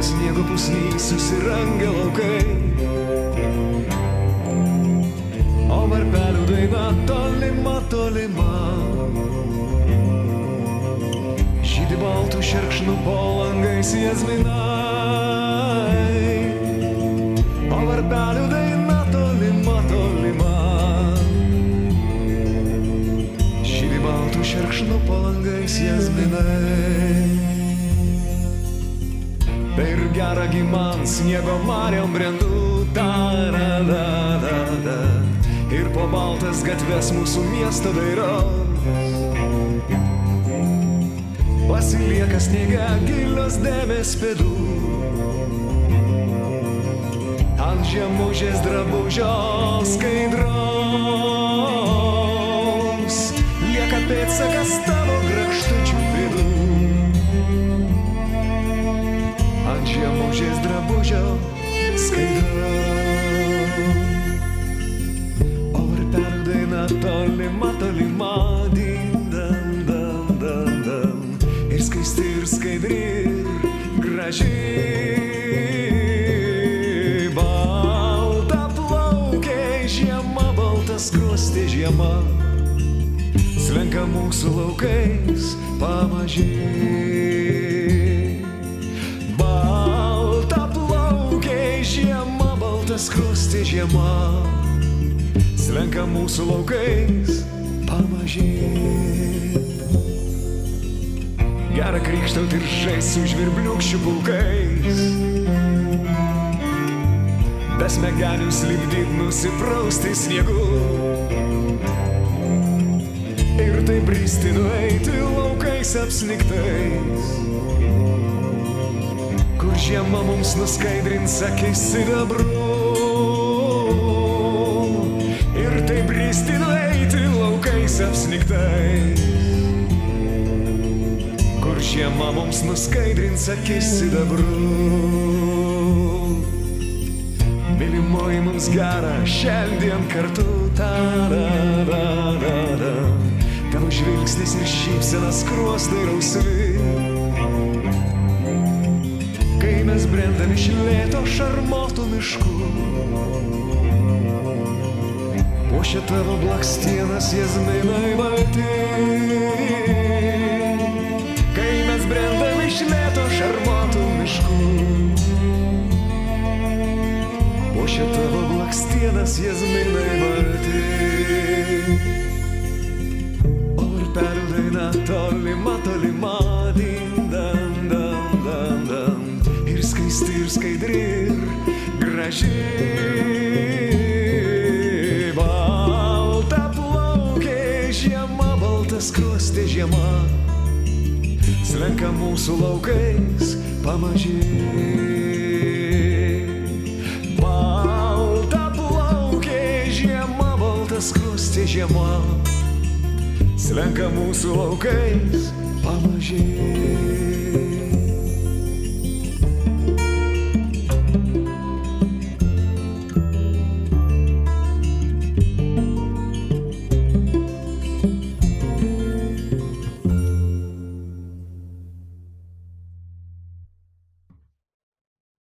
sniego pusnys susirangę laukai, o varpelių daina tolima, tolima. Žydi baltų šerkšnų po langais jazminai, o varpelių daina tolima, tolima. Žydi baltų šerkšnų po langais jazminai. Tai ir gera man sniego mariom brendu, da-da-da-da-da. Ir po baltas gatves mūsų miesto dairau. Pasilieka sniege gilios dėmės pėdų. Ant žiemužės drabužio skaidraus lieka pėdsakas tavo grakštučių pėdų. Ant žiemužės drabužio skaidraus. O varpelių daina tolima, tolima, din-dan, dan, dan, dan. Ir skaisti, ir skaidri, ir graži. Balta plaukė žiema, balta skruostė žiema, slenka mūsų laukais pamaži. Balta plaukė žiema, balta skruostė žiema, slenka mūsų laukais pamaži. Gera krykštauti ir žaist su žvirbliukščių pulkais, besmegenius lipdyt nusiprausti sniegu. Ir taip bristi nueiti laukais apsnigtais, kur žiema mums nuskaidrins akis sidabru. Ir taip bristi nueiti laukais apsnigtais, kur žiema mums nuskaidrins akis sidabru. Mylimoji mums gera šiandien kartu, ta-da-da-da-da. Tavo žvilgsnis ir šypsenas skruostai rausvi, kai mes brendam iš lėto šarmotų miškų. Puošia tavo blakstienas jazminai balti, kai mes brendam iš lėto šarmotų miškų. Puošia tavo blakstienas jazminai balti. O varpelių daina tolima, tolima, din-dan, dan, dan, dan. Ir skaisti, ir skaidri, ir graži. Balta plaukė žiema, balta skruostė žiema, slenka mūsų laukais pamaži. Balta plaukė žiema, balta skruostė žiema, slenka mūsų laukais pamaži.